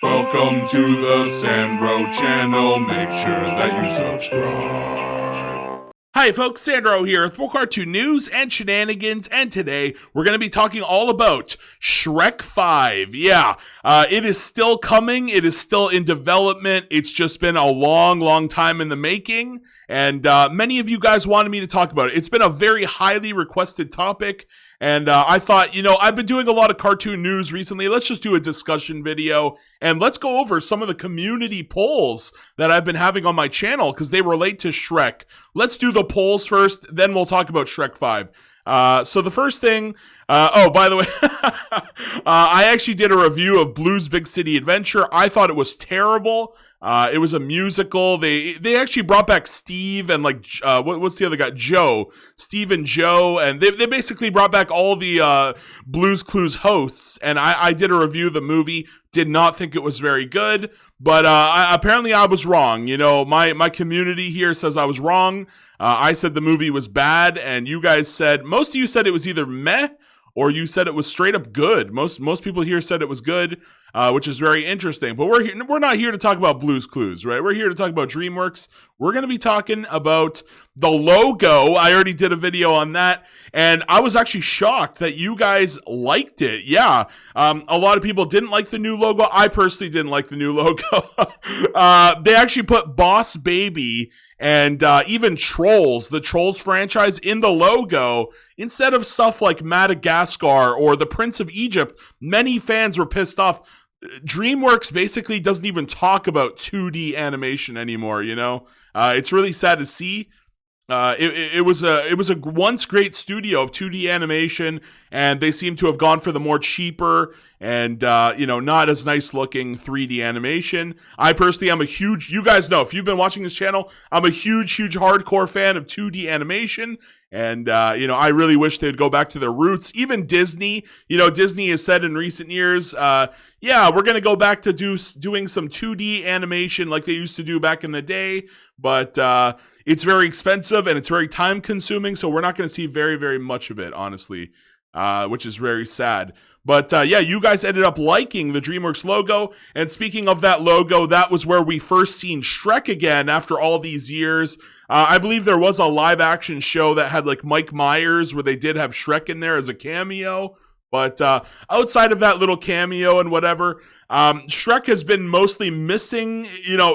Welcome to the Sandro channel. Make sure that you subscribe. Hi folks, Sandro here with more cartoon news and shenanigans, and today we're going to be talking all about Shrek 5. Yeah, it is still coming, it is still in development, it's just been a long time in the making, and many of you guys wanted me to talk about it. It's been a very highly requested topic, and I thought, I've been doing a lot of cartoon news recently, let's just do a discussion video, and let's go over some of the community polls that I've been having on my channel, because they relate to Shrek. Let's do the polls first, then we'll talk about Shrek 5. So the first thing, by the way, I actually did a review of Blue's Big City Adventure. I thought it was terrible. It was a musical. They actually brought back Steve and what's the other guy? Joe. Steve and Joe, and they basically brought back all the Blue's Clues hosts, and I did a review of the movie. Did not think it was very good, but apparently I was wrong. My community here says I was wrong. I said the movie was bad, and you guys said, most of you said it was either meh or you said it was straight up good. Most people here said it was good, which is very interesting. But we're not here to talk about Blue's Clues, right? We're here to talk about DreamWorks. We're going to be talking about the logo. I already did a video on that, and I was actually shocked that you guys liked it. Yeah, a lot of people didn't like the new logo. I personally didn't like the new logo. They actually put Boss Baby and even Trolls, the Trolls franchise, in the logo instead of stuff like Madagascar or the Prince of Egypt. Many fans were pissed off. DreamWorks basically doesn't even talk about 2D animation anymore, It's really sad to see. It was a once great studio of 2D animation, and they seem to have gone for the more cheaper and not as nice looking 3D animation. I personally am you guys know, if you've been watching this channel, I'm a huge hardcore fan of 2D animation, and I really wish they'd go back to their roots. Even Disney, Disney has said in recent years, we're going to go back to doing some 2D animation like they used to do back in the day, but it's very expensive and it's very time consuming, so we're not going to see very, very much of it, honestly, which is very sad. But you guys ended up liking the DreamWorks logo, and speaking of that logo, that was where we first seen Shrek again after all these years. I believe there was a live action show that had like Mike Myers where they did have Shrek in there as a cameo. But outside of that little cameo and whatever, Shrek has been mostly missing,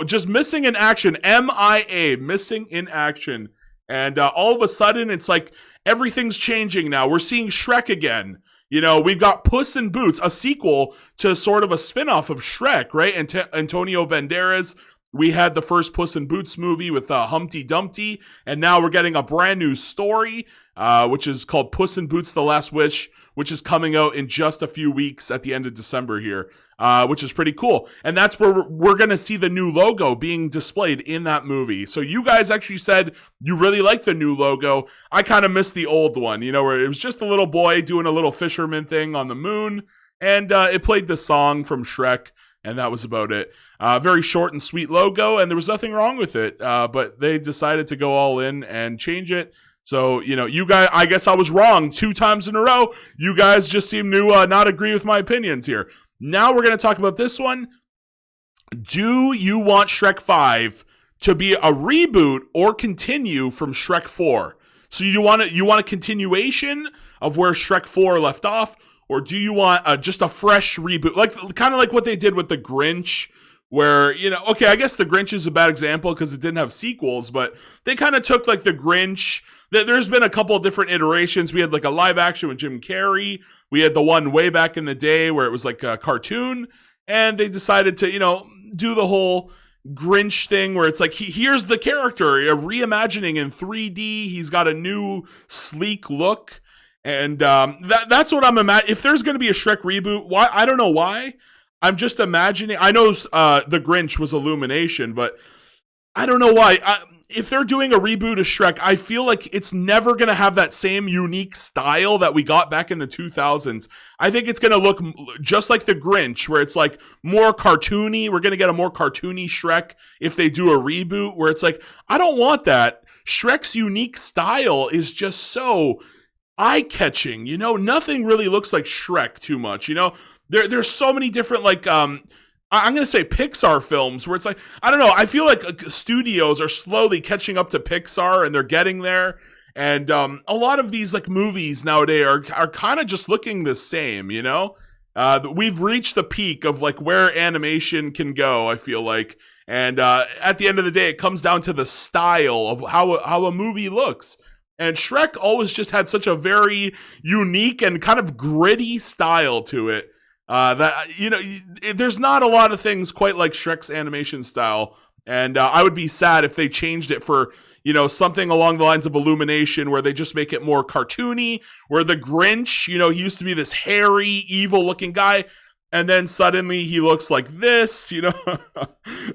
just missing in action. MIA, missing in action. And all of a sudden, it's like everything's changing now. We're seeing Shrek again. We've got Puss in Boots, a sequel to sort of a spinoff of Shrek, right? Antonio Banderas. We had the first Puss in Boots movie with Humpty Dumpty. And now we're getting a brand new story, which is called Puss in Boots: The Last Wish, which is coming out in just a few weeks at the end of December here, which is pretty cool. And that's where we're going to see the new logo being displayed in that movie. So you guys actually said you really like the new logo. I kind of missed the old one, where it was just a little boy doing a little fisherman thing on the moon, and it played the song from Shrek, and that was about it. Very short and sweet logo, and there was nothing wrong with it, but they decided to go all in and change it. So, you guys, I guess I was wrong 2 times in a row. You guys just seem to not agree with my opinions here. Now we're going to talk about this one. Do you want Shrek 5 to be a reboot or continue from Shrek 4? So you want a continuation of where Shrek 4 left off, or do you want just a fresh reboot? Kind of like what they did with the Grinch, where, okay, I guess the Grinch is a bad example because it didn't have sequels, but they kind of took like the Grinch. There's been a couple of different iterations. We had like a live action with Jim Carrey. We had the one way back in the day where it was like a cartoon, and they decided to, do the whole Grinch thing where it's like, here's the character, a reimagining in 3D. He's got a new sleek look. And that's what I'm imagining. If there's going to be a Shrek reboot, why? I don't know why. I'm just imagining. I know the Grinch was Illumination, but I don't know why. If they're doing a reboot of Shrek, I feel like it's never going to have that same unique style that we got back in the 2000s. I think it's going to look just like the Grinch, where it's like more cartoony. We're going to get a more cartoony Shrek if they do a reboot, where it's like, I don't want that. Shrek's unique style is just so eye-catching. Nothing really looks like Shrek too much. There's so many different I'm going to say Pixar films where it's like, I don't know, I feel like studios are slowly catching up to Pixar and they're getting there. And a lot of these like movies nowadays are kind of just looking the same, you know? We've reached the peak of like where animation can go, I feel like. And at the end of the day, it comes down to the style of how a movie looks. And Shrek always just had such a very unique and kind of gritty style to it. That, you know, there's not a lot of things quite like Shrek's animation style. And I would be sad if they changed it for, you know, something along the lines of Illumination where they just make it more cartoony, where the Grinch, you know, he used to be this hairy, evil looking guy. And then suddenly he looks like this, you know,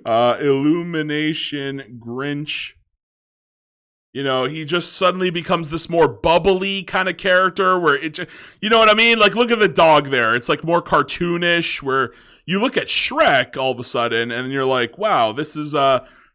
Illumination Grinch. You know, he just suddenly becomes this more bubbly kind of character where it just, you know what I mean? Like, look at the dog there. It's like more cartoonish where you look at Shrek all of a sudden and you're like, wow, this is,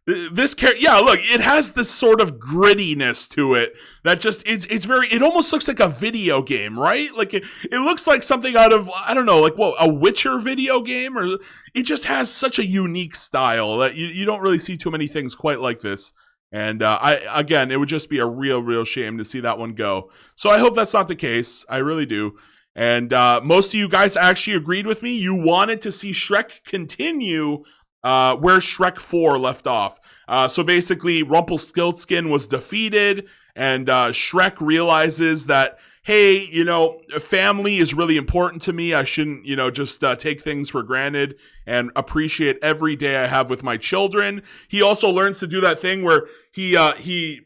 this character, yeah, look, it has this sort of grittiness to it that just, it's very, it almost looks like a video game, right? Like, it looks like something out of, I don't know, like, what, a Witcher video game? Or it just has such a unique style that you don't really see too many things quite like this. And again, it would just be a real shame to see that one go. So I hope that's not the case. I really do. And most of you guys actually agreed with me. You wanted to see Shrek continue where Shrek 4 left off. So basically, Rumpelstiltskin was defeated, and Shrek realizes that, hey, you know, family is really important to me. I shouldn't, you know, just take things for granted and appreciate every day I have with my children. He also learns to do that thing where he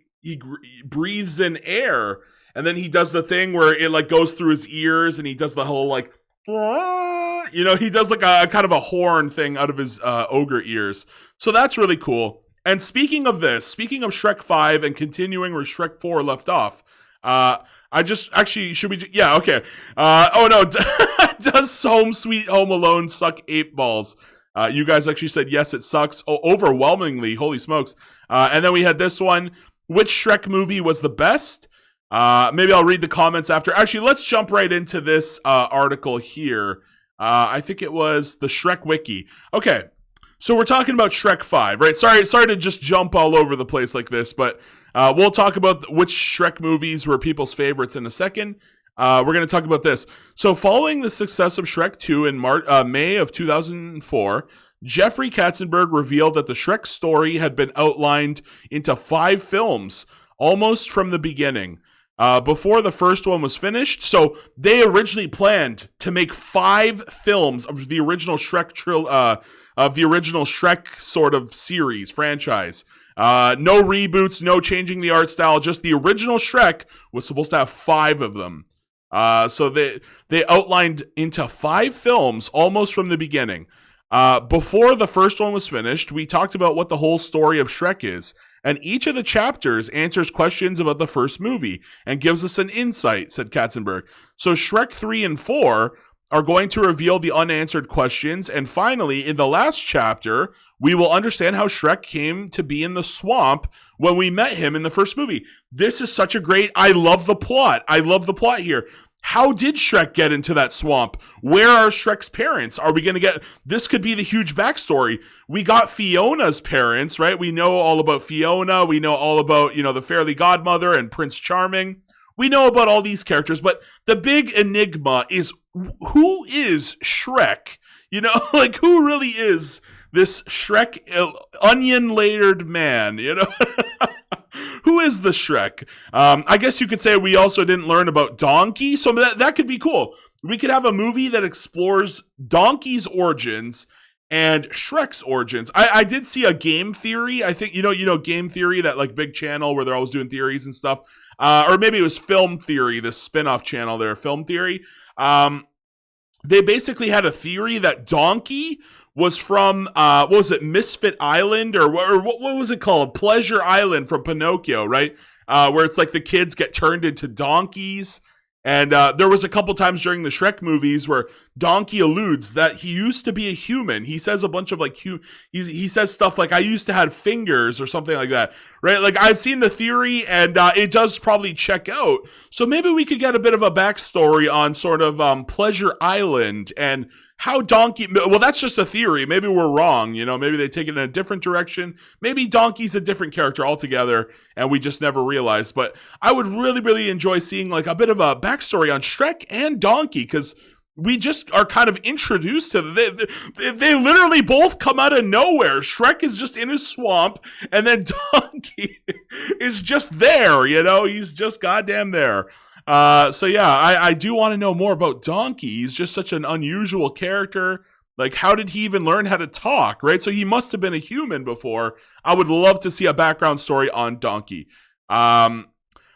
breathes in air, and then he does the thing where it like goes through his ears, and he does the whole like, you know, he does like a kind of a horn thing out of his ogre ears. So that's really cool. And speaking of Shrek 5 and continuing where Shrek 4 left off, I just actually should we? Yeah, okay. Oh no, does Home Sweet Home Alone suck 8 balls? You guys actually said yes, it sucks. Oh, overwhelmingly, holy smokes! And then we had this one. Which Shrek movie was the best? Maybe I'll read the comments after. Actually, let's jump right into this article here. I think it was the Shrek Wiki. Okay, so we're talking about Shrek 5, right? Sorry to just jump all over the place like this, but we'll talk about which Shrek movies were people's favorites in a second. We're going to talk about this. So following the success of Shrek 2 in May of 2004, Jeffrey Katzenberg revealed that the Shrek story had been outlined into 5 films, almost from the beginning. Before the first one was finished, so they originally planned to make 5 films of the original Shrek sort of series franchise. No reboots, no changing the art style, just the original Shrek was supposed to have 5 of them. So they outlined into 5 films almost from the beginning. Before the first one was finished, we talked about what the whole story of Shrek is. And each of the chapters answers questions about the first movie and gives us an insight, said Katzenberg. So Shrek 3 and 4 are going to reveal the unanswered questions. And finally, in the last chapter, we will understand how Shrek came to be in the swamp when we met him in the first movie. This is such a great, I love the plot. I love the plot here. How did Shrek get into that swamp? Where are Shrek's parents? Are we going to get, this could be the huge backstory. We got Fiona's parents, right? We know all about Fiona. We know all about, you know, the Fairy Godmother and Prince Charming. We know about all these characters, but the big enigma is, who is Shrek? You know, like, who really is this Shrek onion-layered man, you know? Who is the Shrek? I guess you could say we also didn't learn about Donkey, so that could be cool. We could have a movie that explores Donkey's origins and Shrek's origins. I did see a Game Theory. I think, you know, Game Theory, that like big channel where they're always doing theories and stuff. Or maybe it was Film Theory, this spin-off channel there, Film Theory. They basically had a theory that Donkey was from, what was it, Misfit Island, or what was it called? Pleasure Island from Pinocchio, right? Where it's like the kids get turned into donkeys. And there was a couple times during the Shrek movies where Donkey alludes that he used to be a human. He says a bunch of like, he says stuff like, I used to have fingers or something like that, right? Like, I've seen the theory, and it does probably check out. So maybe we could get a bit of a backstory on sort of Pleasure Island and how Donkey, well, that's just a theory. Maybe we're wrong. Maybe they take it in a different direction. Maybe Donkey's a different character altogether and we just never realized. But I would really, really enjoy seeing like a bit of a backstory on Shrek and Donkey, because we just are kind of introduced to them. They literally both come out of nowhere. Shrek is just in his swamp, and then Donkey is just there, He's just goddamn there. So yeah, I do want to know more about Donkey. He's just such an unusual character. Like, how did he even learn how to talk, right? So he must have been a human before. I would love to see a background story on Donkey.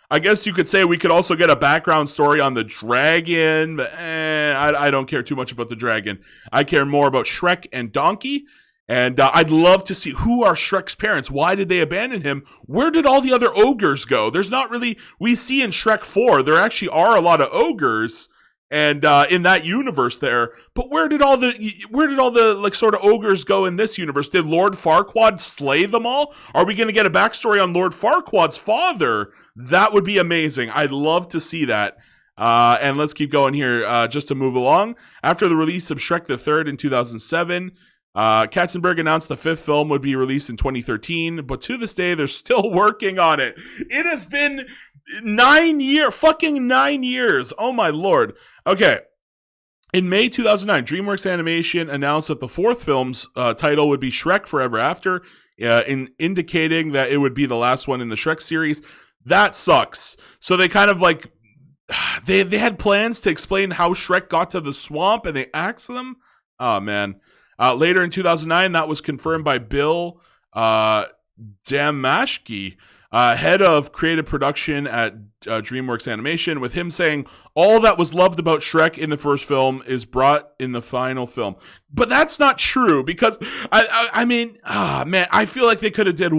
I guess you could say we could also get a background story on the dragon, but I don't care too much about the dragon. I care more about Shrek and Donkey, and I'd love to see who are Shrek's parents. Why did they abandon him? Where did all the other ogres go? There's not really, we see in Shrek 4, there actually are a lot of ogres, and in that universe there, but where did all the like sort of ogres go in this universe? Did Lord Farquaad slay them all? Are we going to get a backstory on Lord Farquaad's father? That would be amazing. I'd love to see that. And let's keep going here just to move along. After the release of Shrek the Third in 2007, Katzenberg announced the fifth film would be released in 2013, but to this day, they're still working on it. It has been 9 years. Oh my lord. Okay. In May 2009, DreamWorks Animation announced that the fourth film's title would be Shrek Forever After, indicating that it would be the last one in the Shrek series. That sucks. So they kind of like, they had plans to explain how Shrek got to the swamp, and they axed them. Oh man. Later in 2009, that was confirmed by Bill Damashki, head of creative production at DreamWorks Animation, with him saying, all that was loved about Shrek in the first film is brought in the final film. But that's not true, because, I feel like they could have did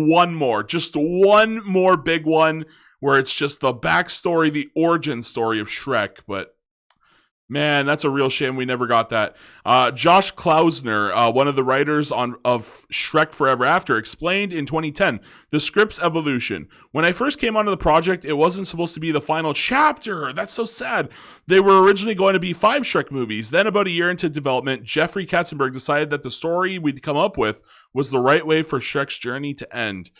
just one more big one, where it's just the backstory, the origin story of Shrek, but man, that's a real shame we never got that. Josh Klausner, one of the writers of Shrek Forever After, explained in 2010 the script's evolution. When I first came onto the project, it wasn't supposed to be the final chapter. That's so sad. They were originally going to be 5 Shrek movies. Then about a year into development, Jeffrey Katzenberg decided that the story we'd come up with was the right way for Shrek's journey to end.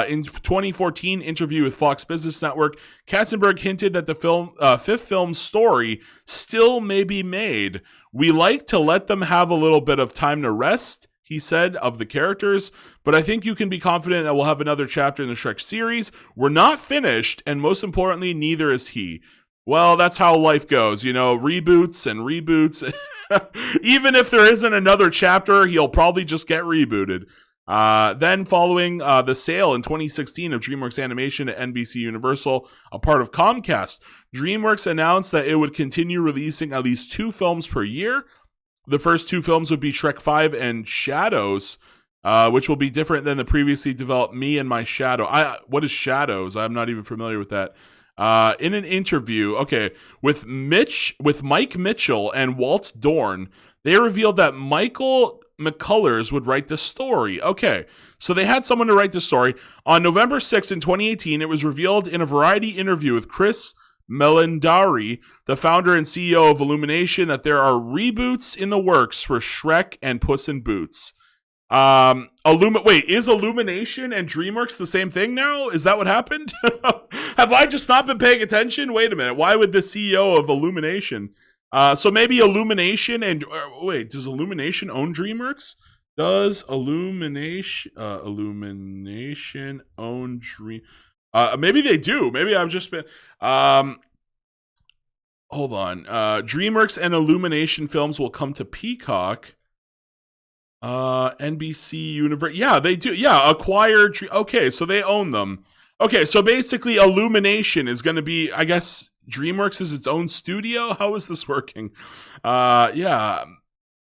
In 2014 interview with Fox Business Network, Katzenberg hinted that the fifth film's story still may be made. We like to let them have a little bit of time to rest, he said, of the characters, but I think you can be confident that we'll have another chapter in the Shrek series. We're not finished, and most importantly, neither is he. Well, that's how life goes, reboots and reboots. Even if there isn't another chapter, he'll probably just get rebooted. Then following the sale in 2016 of DreamWorks Animation to NBC Universal, a part of Comcast, DreamWorks announced that it would continue releasing at least 2 films per year. The first 2 films would be Shrek 5 and Shadows, which will be different than the previously developed Me and My Shadow. What is Shadows? I'm not even familiar with that. In an interview, with Mike Mitchell and Walt Dorn, they revealed that Michael McCullers would write the story. Okay, so they had someone to write the story. On November 6th in 2018, it was revealed in a Variety interview with Chris Melandari, the founder and CEO of Illumination, that there are reboots in the works for Shrek and Puss in Boots. Is Illumination and DreamWorks the same thing now? Is that what happened? Have I just not been paying attention? Wait a minute. Why would the CEO of Illumination... So maybe Illumination does Illumination own DreamWorks? Does Illumination own Dream? Maybe they do. Maybe I've just been. Hold on. DreamWorks and Illumination films will come to Peacock. NBC Universe. Yeah, they do. Yeah, acquired. Okay, so they own them. Okay, so basically, Illumination is going to be, I guess. DreamWorks is its own studio? How is this working? Yeah,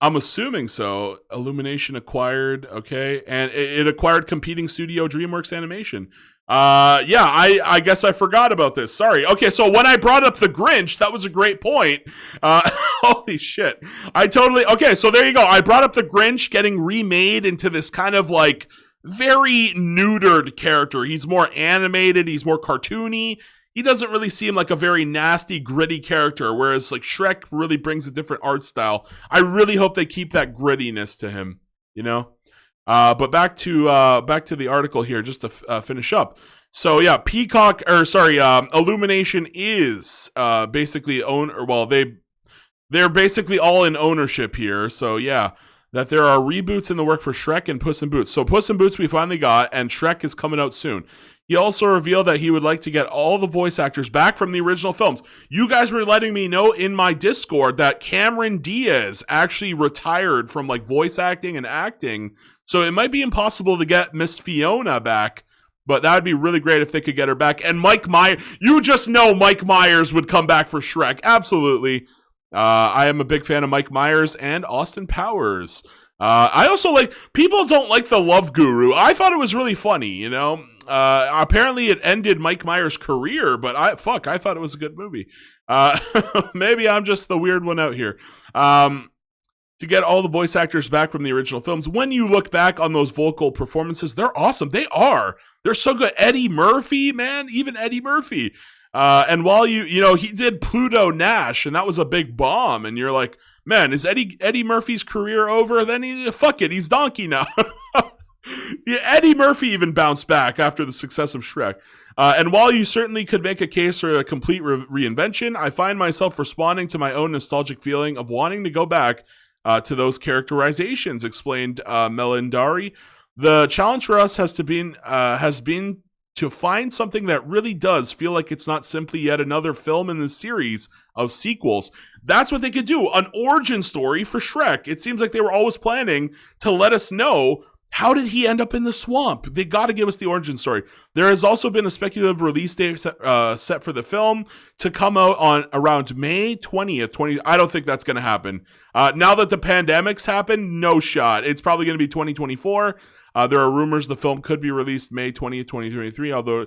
I'm assuming so. Illumination acquired, and it acquired competing studio DreamWorks Animation. I guess I forgot about this. Sorry. Okay, so when I brought up the Grinch, that was a great point. Holy shit. So there you go. I brought up the Grinch getting remade into this kind of like very neutered character. He's more animated. He's more cartoony. he doesn't really seem like a very nasty, gritty character, whereas like Shrek really brings a different art style. I really hope they keep that grittiness to him, you know? But back to the article here, just to finish up. So yeah, Illumination is basically they're basically all in ownership here. So yeah, that there are reboots in the work for Shrek and Puss in Boots. So Puss in Boots we finally got, and Shrek is coming out soon. He also revealed that he would like to get all the voice actors back from the original films. You guys were letting me know in my Discord that Cameron Diaz actually retired from like voice acting and acting. So it might be impossible to get Miss Fiona back, but that would be really great if they could get her back. And Mike Myers, you just know Mike Myers would come back for Shrek. Absolutely. I am a big fan of Mike Myers and Austin Powers. I also people don't like The Love Guru. I thought it was really funny, you know. Apparently it ended Mike Myers' career, but I thought it was a good movie. Maybe I'm just the weird one out here. To get all the voice actors back from the original films, when you look back on those vocal performances, they're awesome. They're so good. Eddie Murphy, man, even Eddie Murphy. And while he did Pluto Nash, and that was a big bomb, and you're like, man, is Eddie Murphy's career over? Then fuck it, he's Donkey now. Yeah, Eddie Murphy even bounced back after the success of Shrek. And while you certainly could make a case for a complete reinvention, I find myself responding to my own nostalgic feeling of wanting to go back to those characterizations, explained Melendari. The challenge for us has been to find something that really does feel like it's not simply yet another film in the series of sequels. That's what they could do, an origin story for Shrek. It seems like they were always planning to let us know, how did he end up in the swamp? They got to give us the origin story. There has also been a speculative release date set for the film to come out on around May 20th. I don't think that's going to happen. Now that the pandemic's happened, no shot. It's probably going to be 2024. There are rumors the film could be released May 20th, 2023. Although,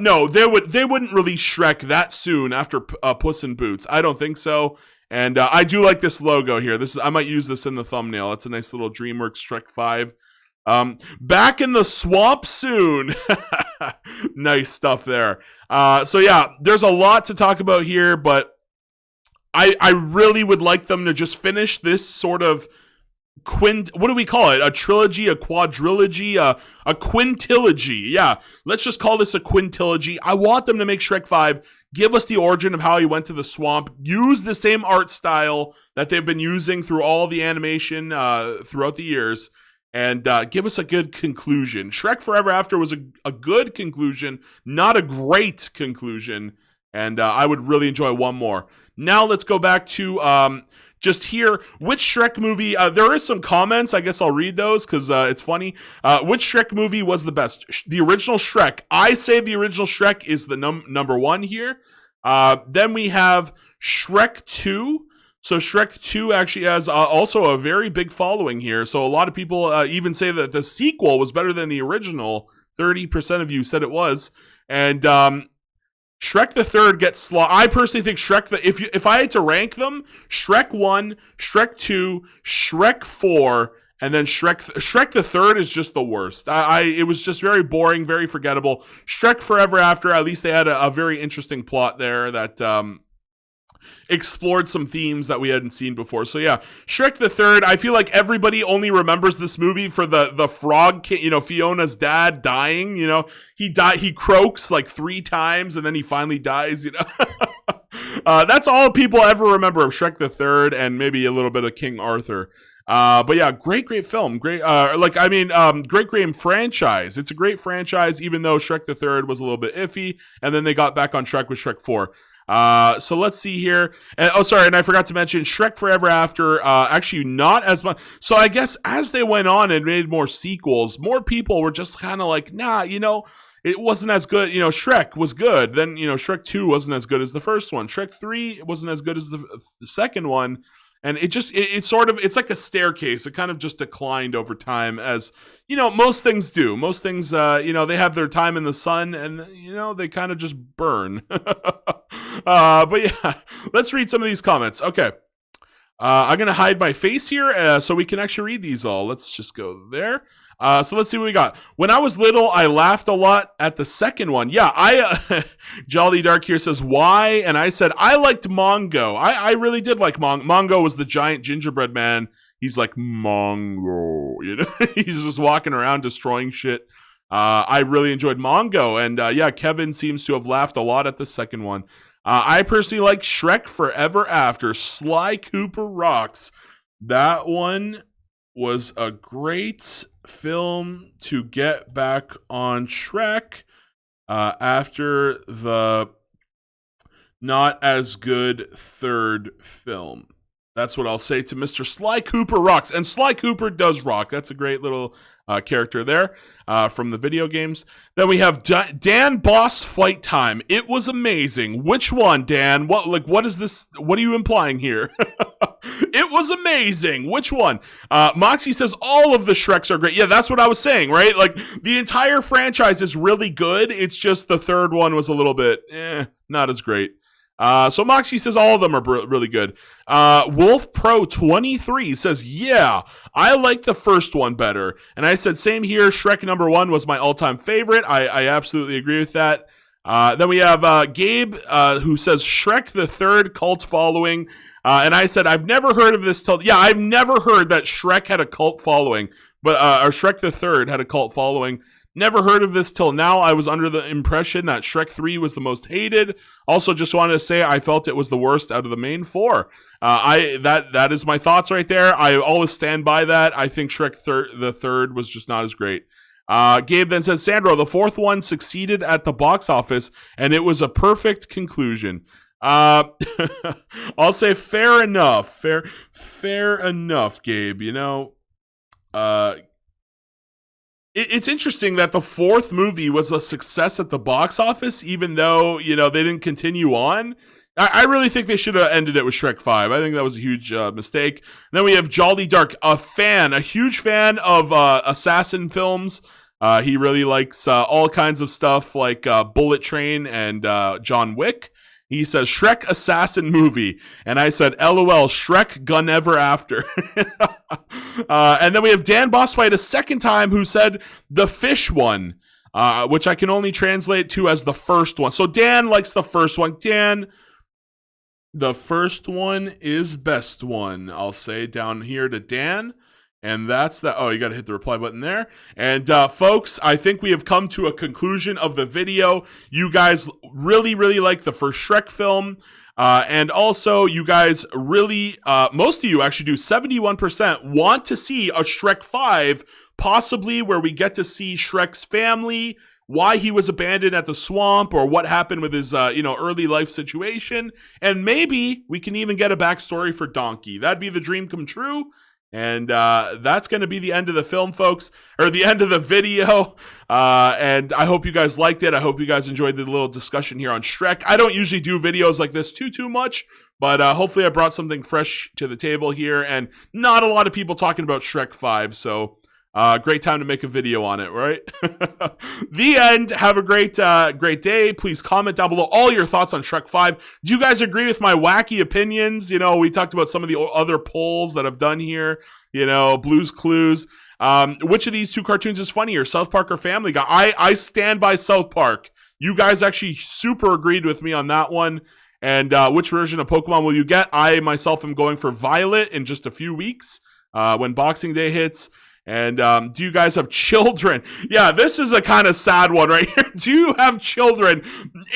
no, they wouldn't release Shrek that soon after Puss in Boots. I don't think so. And I do like this logo here. I might use this in the thumbnail. It's a nice little DreamWorks Shrek 5. Back in the swamp soon. Nice stuff there. So yeah, there's a lot to talk about here, but I really would like them to just finish this sort of what do we call it? A trilogy, a quadrilogy, a quintilogy. Yeah, let's just call this a quintilogy. I want them to make Shrek 5, give us the origin of how he went to the swamp, use the same art style that they've been using through all the animation throughout the years, and give us a good conclusion. Shrek Forever After was a good conclusion, not a great conclusion, and I would really enjoy one more. Now let's go back to just here, which Shrek movie, there is some comments, I guess I'll read those because it's funny. Which Shrek movie was the best? The original Shrek. I say the original Shrek is the number one here. Then we have Shrek 2. So Shrek 2 actually has also a very big following here. So a lot of people even say that the sequel was better than the original. 30% of you said it was. And Shrek the Third gets slaughtered. I personally think if I had to rank them, Shrek 1, Shrek 2, Shrek 4, and then Shrek the Third is just the worst. It was just very boring, very forgettable. Shrek Forever After, at least they had a very interesting plot there that explored some themes that we hadn't seen before. So yeah, Shrek the Third, I feel like everybody only remembers this movie for the frog king, Fiona's dad dying, he croaks like 3 times and then he finally dies, That's all people ever remember of Shrek the Third, and maybe a little bit of King Arthur. But yeah, great film. Great franchise. It's a great franchise, even though Shrek the Third was a little bit iffy, and then they got back on track with Shrek 4. So let's see here. And I forgot to mention Shrek Forever After, actually not as much. So I guess as they went on and made more sequels, more people were just kind of like, nah, it wasn't as good. Shrek was good. Then, Shrek 2 wasn't as good as the first one. Shrek 3 wasn't as good as the second one. And it's like a staircase. It kind of just declined over time, as, most things do. Most things, they have their time in the sun and, they kind of just burn. But yeah, let's read some of these comments. Okay. I'm going to hide my face here so we can actually read these all. Let's just go there. So let's see what we got. When I was little, I laughed a lot at the second one. Yeah, Jolly Dark here says, why? And I said, I liked Mongo. I really did like Mongo. Mongo was the giant gingerbread man. He's like, Mongo, you know, he's just walking around destroying shit. I really enjoyed Mongo. And yeah, Kevin seems to have laughed a lot at the second one. I personally like Shrek Forever After. Sly Cooper rocks. That one was a great film to get back on Shrek after the not as good third film. That's what I'll say to Mr. Sly Cooper rocks. And Sly Cooper does rock. That's a great little character there from the video games. Then we have Dan Boss Fight Time. It was amazing. Which one, Dan? What is this? What are you implying here? It was amazing. Which one? Moxie says all of the Shreks are great. Yeah, that's what I was saying, right? Like, the entire franchise is really good. It's just the third one was a little bit, not as great. So Moxie says all of them are really good. Wolf Pro 23 says, yeah, I like the first one better. And I said, same here. Shrek number 1 was my all-time favorite. I absolutely agree with that. Then we have Gabe, who says Shrek the Third cult following. And I said, I've never heard of this till... Yeah, I've never heard that Shrek had a cult following. But or Shrek the Third had a cult following. Never heard of this till now. I was under the impression that Shrek 3 was the most hated. Also, just wanted to say I felt it was the worst out of the main 4. That is my thoughts right there. I always stand by that. I think Shrek the Third was just not as great. Gabe then says, Sandro, the fourth one succeeded at the box office, and it was a perfect conclusion. I'll say fair enough. Fair enough, Gabe. You know, it's interesting that the fourth movie was a success at the box office, even though, you know, they didn't continue on. I really think they should have ended it with Shrek 5. I think that was a huge mistake. And then we have Jolly Dark, a huge fan of assassin films. He really likes all kinds of stuff like Bullet Train and John Wick. He says, Shrek assassin movie. And I said, LOL, Shrek Gun Ever After. And then we have Dan Bossfight a second time who said the fish one, which I can only translate to as the first one. So Dan likes the first one. Dan, the first one is best one. I'll say down here to Dan. And that's that. Oh, you got to hit the reply button there. And folks, I think we have come to a conclusion of the video. You guys really, really like the first Shrek film. And also, you guys really, most of you actually do, 71% want to see a Shrek 5, possibly where we get to see Shrek's family, why he was abandoned at the swamp, or what happened with his, early life situation. And maybe we can even get a backstory for Donkey. That'd be the dream come true. And that's going to be the end of the film, folks, or the end of the video. And I hope you guys liked it. I hope you guys enjoyed the little discussion here on Shrek. I don't usually do videos like this too much, but hopefully I brought something fresh to the table here. And not a lot of people talking about Shrek 5, so great time to make a video on it, right? The end. Have a great day. Please comment down below all your thoughts on Shrek 5. Do you guys agree with my wacky opinions? You know, we talked about some of the other polls that I've done here, you know, Blue's Clues. Which of these two cartoons is funnier, South Park or Family Guy? I stand by South Park. You guys actually super agreed with me on that one. And which version of Pokemon will you get? I myself am going for Violet in just a few weeks when Boxing Day hits. And do you guys have children? Yeah, this is a kind of sad one right here. Do you have children?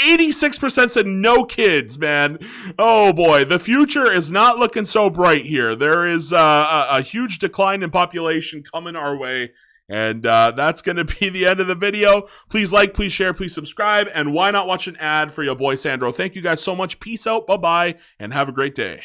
86% said no kids, man. Oh boy, the future is not looking so bright here. There is a huge decline in population coming our way. And that's going to be the end of the video. Please like, please share, please subscribe. And why not watch an ad for your boy Sandro? Thank you guys so much. Peace out. Bye-bye. And have a great day.